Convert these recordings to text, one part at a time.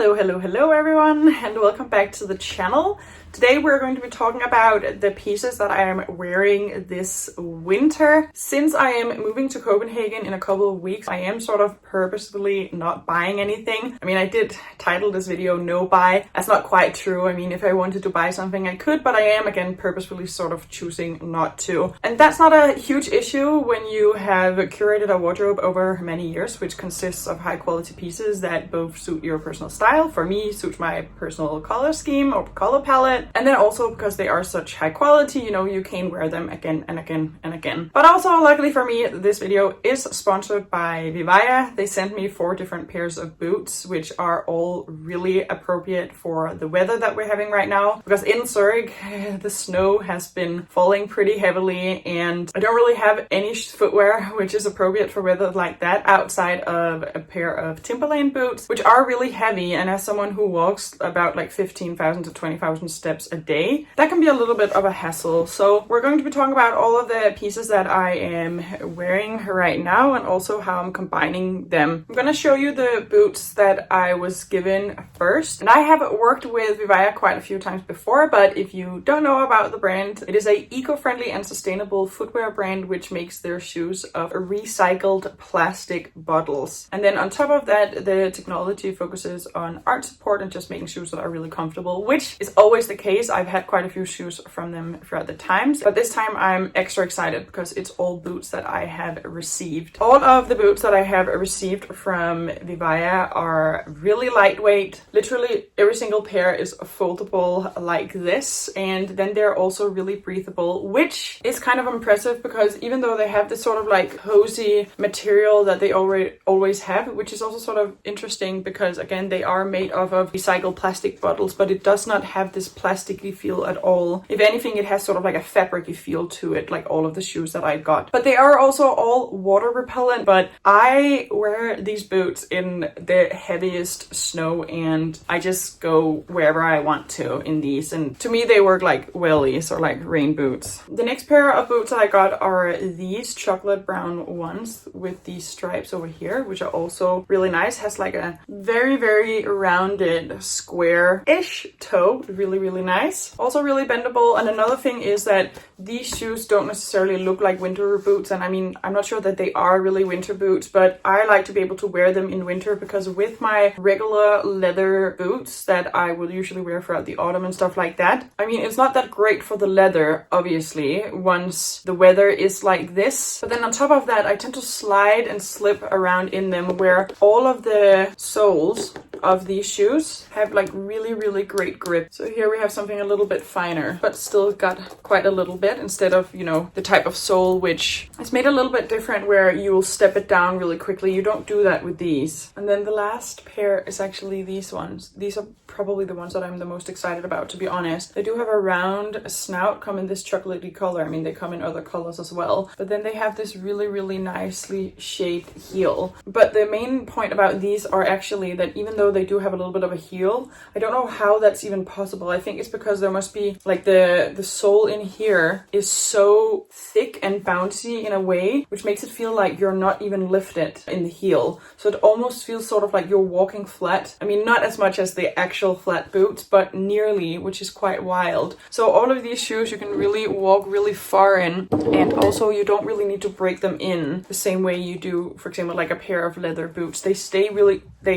Hello everyone, and welcome back to the channel. Today we're going to be talking about the pieces that I am wearing this winter. Since I am moving to Copenhagen in a couple of weeks, I am sort of purposefully not buying anything. I mean, I did title this video no buy. That's not quite true. I mean, if I wanted to buy something I could, but I am again purposefully sort of choosing not to. And that's not a huge issue when you have curated a wardrobe over many years, which consists of high quality pieces that both suit your personal style. For me, suits my personal color scheme or color palette. And then also because they are such high quality, you know, you can wear them again and again and again. But also, luckily for me, this video is sponsored by Viva. They sent me 4 different pairs of boots, which are all really appropriate for the weather that we're having right now. Because in Zurich, the snow has been falling pretty heavily and I don't really have any footwear which is appropriate for weather like that outside of a pair of Timberland boots, which are really heavy. And as someone who walks about like 15,000 to 20,000 steps a day, that can be a little bit of a hassle. So we're going to be talking about all of the pieces that I am wearing right now and also how I'm combining them. I'm going to show you the boots that I was given first. And I have worked with Viva quite a few times before, but if you don't know about the brand, it is a eco-friendly and sustainable footwear brand which makes their shoes of recycled plastic bottles. And then on top of that, the technology focuses on arch support and just making shoes that are really comfortable, which is always the case. I've had quite a few shoes from them throughout the times, but this time I'm extra excited because it's all boots that I have received. All of the boots that I have received from Viva are really lightweight. Literally every single pair is foldable like this, and then they're also really breathable, which is kind of impressive because even though they have this sort of like cozy material that they always have, which is also sort of interesting because again they are made of recycled plastic bottles, but it does not have this plasticky feel at all. If anything, it has sort of like a fabricy feel to it, like all of the shoes that I got. But they are also all water repellent, but I wear these boots in the heaviest snow and I just go wherever I want to in these, and to me they work like wellies or like rain boots. The next pair of boots that I got are these chocolate brown ones with these stripes over here, which are also really nice. Has like a very rounded square-ish toe. Really nice. Also really bendable. And another thing is that these shoes don't necessarily look like winter boots, and I mean, I'm not sure that they are really winter boots, but I like to be able to wear them in winter because with my regular leather boots that I will usually wear throughout the autumn and stuff like that, I mean, it's not that great for the leather, obviously, once the weather is like this. But then on top of that, I tend to slide and slip around in them, where all of the soles of these shoes have like really great grip. So here we have something a little bit finer, but still got quite a little bit, instead of, you know, the type of sole which is made a little bit different where you will step it down really quickly. You don't do that with these. And then the last pair is actually these ones. These are probably the ones that I'm the most excited about, to be honest. They do have a round snout, come in this chocolatey color. I mean, they come in other colors as well, but then they have this really nicely shaped heel. But the main point about these are actually that even though they do have a little bit of a heel, I don't know how that's even possible. I think it's because there must be like the sole in here is so thick and bouncy in a way, which makes it feel like you're not even lifted in the heel. So it almost feels sort of like you're walking flat. I mean, not as much as the actual flat boots, but nearly, which is quite wild. So all of these shoes you can really walk really far in, and also you don't really need to break them in the same way you do, for example, like a pair of leather boots. They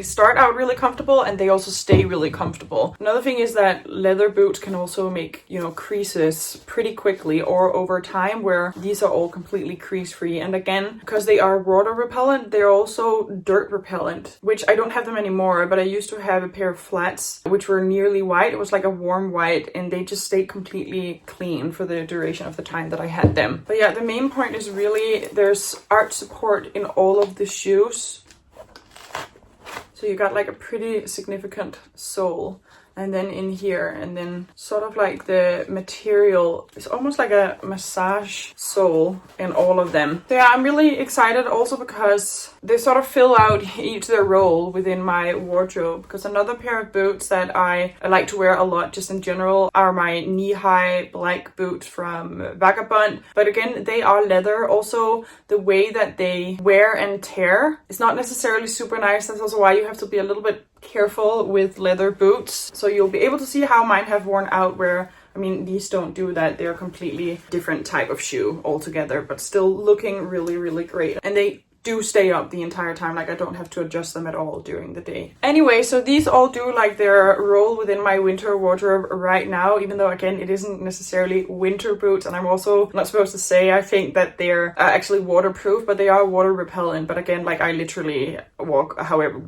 start out really comfortable and they also stay really comfortable. Another thing is that leather boots can also make, you know, creases pretty quickly or over time, where these are all completely crease free. And again, because they are water repellent, they're also dirt repellent, which I don't have them anymore, but I used to have a pair of flats which were nearly white. It was like a warm white, and they just stayed completely clean for the duration of the time that I had them. But yeah, the main point is really there's arch support in all of the shoes. So you got like a pretty significant sole. and then in here, and then sort of like the material is almost like a massage sole in all of them. So yeah, I'm really excited also because they sort of fill out each their role within my wardrobe, because another pair of boots that I like to wear a lot just in general are my knee-high black boots from Vagabond. But again, they are leather. Also, the way that they wear and tear is not necessarily super nice. That's also why you have to be a little bit careful with leather boots. So you'll be able to see how mine have worn out, where I mean, these don't do that. They're a completely different type of shoe altogether, but still looking really, really great. And they do stay up the entire time. Like, I don't have to adjust them at all during the day. Anyway, so these all do like their role within my winter wardrobe right now, even though again it isn't necessarily winter boots. And I'm also not supposed to say I think that they're actually waterproof, but they are water repellent. But again, like, I literally walk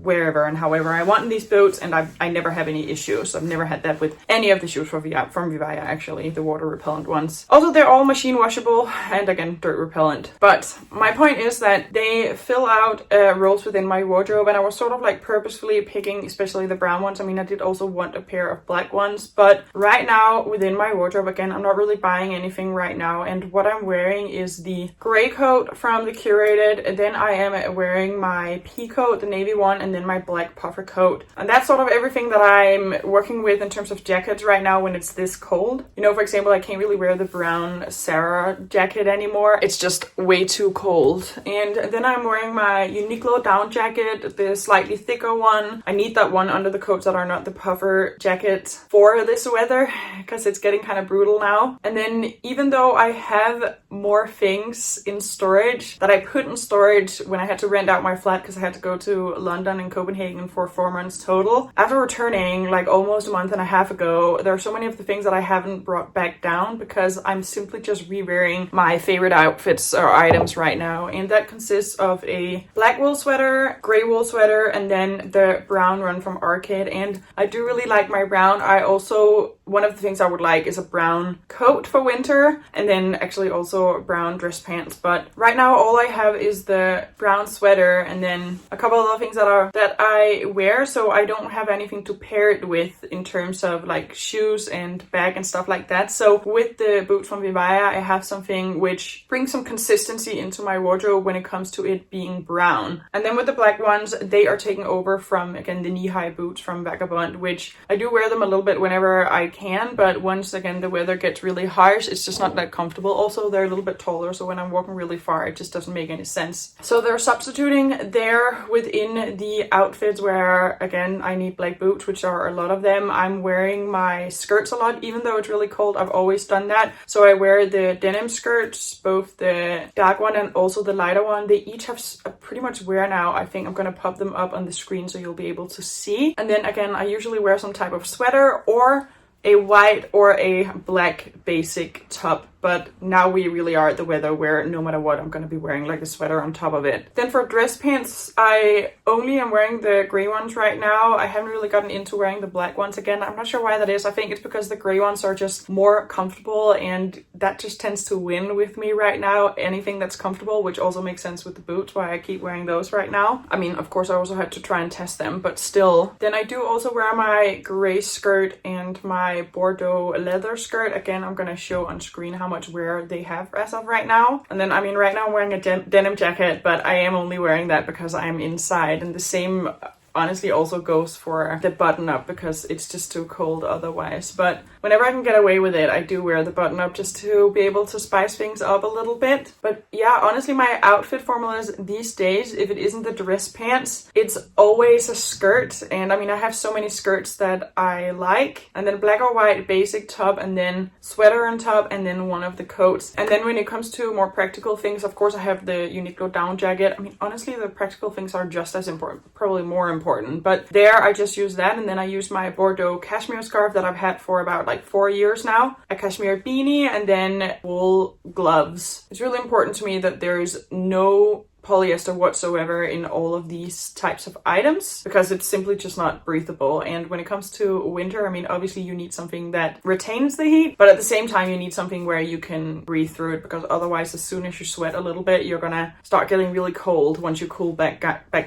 wherever and however I want in these boots, and I never have any issues. I've never had that with any of the shoes from Viva, actually, the water repellent ones. Also, they're all machine washable and again dirt repellent. But my point is that they fill out roles within my wardrobe, and I was sort of like purposefully picking especially the brown ones. I mean, I did also want a pair of black ones, but right now within my wardrobe, again, I'm not really buying anything right now, and what I'm wearing is the gray coat from the Curated, and then I am wearing my pea coat, the navy one, and then my black puffer coat. And that's sort of everything that I'm working with in terms of jackets right now when it's this cold. You know, for example, I can't really wear the brown Zara jacket anymore. It's just way too cold. And then I'm wearing my Uniqlo down jacket, the slightly thicker one. I need that one under the coats that are not the puffer jackets for this weather, because it's getting kind of brutal now. And then even though I have more things in storage that I put in storage when I had to rent out my flat, because I had to go to London and Copenhagen for 4 months total, after returning like almost a month and a half ago, there are so many of the things that I haven't brought back down because I'm simply just re-wearing my favorite outfits or items right now. And that consists of a black wool sweater, gray wool sweater, and then the brown one from Arcade. And I do really like my brown. I also, one of the things I would like is a brown coat for winter, and then actually also brown dress pants. But right now all I have is the brown sweater and then a couple of other things that I wear, so I don't have anything to pair it with in terms of like shoes and bag and stuff like that. So with the boots from Viva, I have something which brings some consistency into my wardrobe when it comes to it being brown. And then with the black ones, they are taking over from, again, the knee-high boots from Vagabond, which I do wear them a little bit whenever I can, but once again the weather gets really harsh, it's just not that comfortable. Also, they're a little bit taller, so when I'm walking really far, it just doesn't make any sense. So they're substituting there within the outfits where, again, I need black boots, which are a lot of them. I'm wearing my skirts a lot, even though it's really cold. I've always done that. So I wear the denim skirts, both the dark one and also the lighter one. They each have pretty much wear now. I think I'm gonna pop them up on the screen so you'll be able to see. And then again, I usually wear some type of sweater or a white or a black basic top. But now we really are at the weather where no matter what, I'm going to be wearing like a sweater on top of it. Then for dress pants, I only am wearing the gray ones right now. I haven't really gotten into wearing the black ones again. I'm not sure why that is. I think it's because the gray ones are just more comfortable, and that just tends to win with me right now. Anything that's comfortable, which also makes sense with the boots, why I keep wearing those right now. I mean, of course, I also had to try and test them, but still. Then I do also wear my gray skirt and my Bordeaux leather skirt. Again, I'm going to show on screen how much wear they have as of right now. And then, I mean, right now I'm wearing a denim jacket, but I am only wearing that because I'm inside. And the same honestly also goes for the button up because it's just too cold otherwise. But whenever I can get away with it, I do wear the button up just to be able to spice things up a little bit. But yeah, honestly, my outfit formulas these days, if it isn't the dress pants, it's always a skirt. And I mean, I have so many skirts that I like, and then black or white basic top, and then sweater on top, and then one of the coats. And then when it comes to more practical things, of course I have the Uniqlo down jacket. I mean, honestly, the practical things are just as important, probably more important. But there I just use that, and then I use my Bordeaux cashmere scarf that I've had for about like 4 years now, a cashmere beanie, and then wool gloves. It's really important to me that there is no polyester whatsoever in all of these types of items because it's simply just not breathable. And when it comes to winter, I mean, obviously you need something that retains the heat, but at the same time you need something where you can breathe through it, because otherwise as soon as you sweat a little bit, you're gonna start getting really cold once you cool back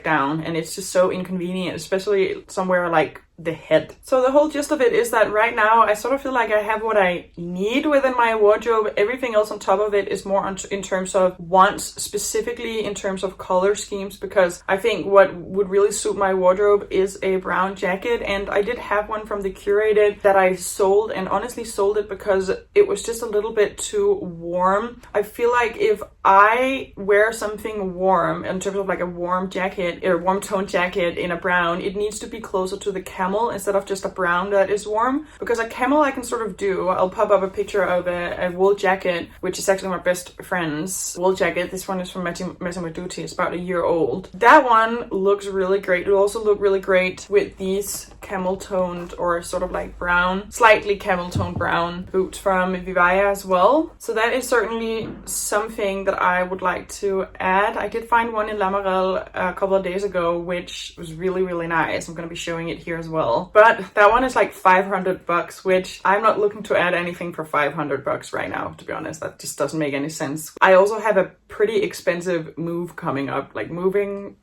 down. And it's just so inconvenient, especially somewhere like the head. So the whole gist of it is that right now I sort of feel like I have what I need within my wardrobe. Everything else on top of it is more in terms of wants, specifically in terms of color schemes, because I think what would really suit my wardrobe is a brown jacket. And I did have one from the Curated that I sold, and honestly sold it because it was just a little bit too warm. I feel like if I wear something warm in terms of like a warm jacket or warm tone jacket in a brown, it needs to be closer to the camel instead of just a brown that is warm, because a camel I can sort of do. I'll pop up a picture of a wool jacket, which is actually my best friend's wool jacket. This one is from Messing with Duty. It's about a year old. That one looks really great. It will also look really great with these camel toned or sort of like brown, slightly camel toned brown boots from Viva as well. So that is certainly something that I would like to add. I did find one in La Marelle a couple of days ago, which was really, really nice. I'm going to be showing it here as well. But that one is like $500, which I'm not looking to add anything for $500 right now, to be honest. That just doesn't make any sense. I also have a pretty expensive move coming up. Like moving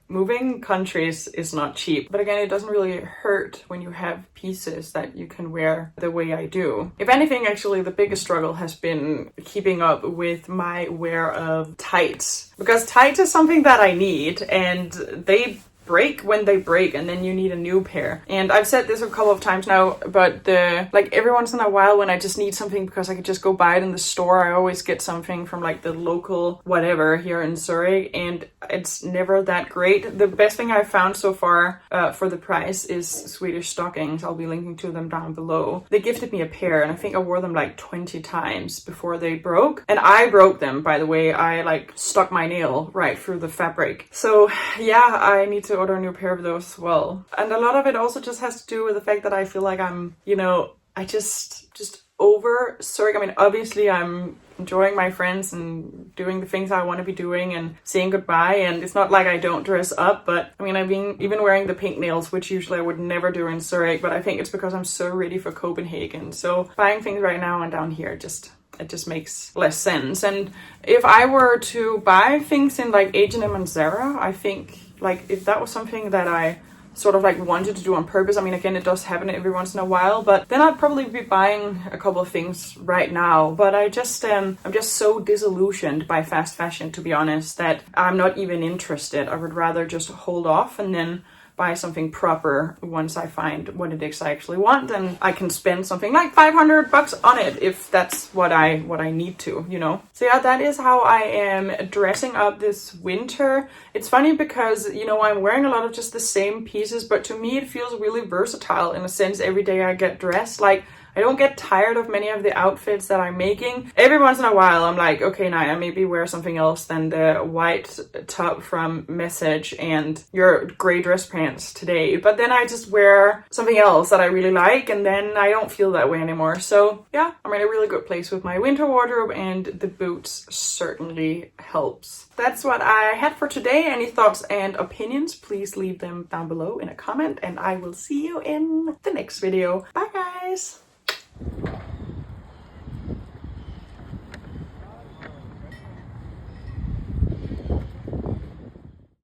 countries is not cheap. But again, it doesn't really hurt when you have pieces that you can wear the way I do. If anything, actually, the biggest struggle has been keeping up with my wear of tights, because tights is something that I need, and they break when they break, and then you need a new pair. And I've said this a couple of times now, but like every once in a while when I just need something because I could just go buy it in the store, I always get something from like the local whatever here in Zurich, and it's never that great. The best thing I've found so far for the price is Swedish stockings. I'll be linking to them down below. They gifted me a pair, and I think I wore them like 20 times before they broke. And I broke them, by the way. I like stuck my nail right through the fabric. So yeah, I need to order a new pair of those as well. And a lot of it also just has to do with the fact that I feel like I'm, I just over Zurich. I mean, obviously I'm enjoying my friends and doing the things I want to be doing and saying goodbye, and it's not like I don't dress up, but I mean, I've been even wearing the pink nails, which usually I would never do in Zurich, but I think it's because I'm so ready for Copenhagen. So buying things right now and down here it just makes less sense. And if I were to buy things in like H&M and Zara, I think like if that was something that I sort of like wanted to do on purpose, I mean, again, it does happen every once in a while, but then I'd probably be buying a couple of things right now. But I'm just so disillusioned by fast fashion, to be honest, that I'm not even interested. I would rather just hold off and then buy something proper once I find what it is I actually want, and I can spend something like $500 on it if that's what I need to, So yeah, that is how I am dressing up this winter. It's funny because, I'm wearing a lot of just the same pieces, but to me it feels really versatile in a sense. Every day I get dressed. Like, I don't get tired of many of the outfits that I'm making. Every once in a while, I'm like, okay, Naja, maybe wear something else than the white top from Message and your gray dress pants today. But then I just wear something else that I really like, and then I don't feel that way anymore. So yeah, I'm in a really good place with my winter wardrobe, and the boots certainly helps. That's what I had for today. Any thoughts and opinions, please leave them down below in a comment, and I will see you in the next video. Bye guys!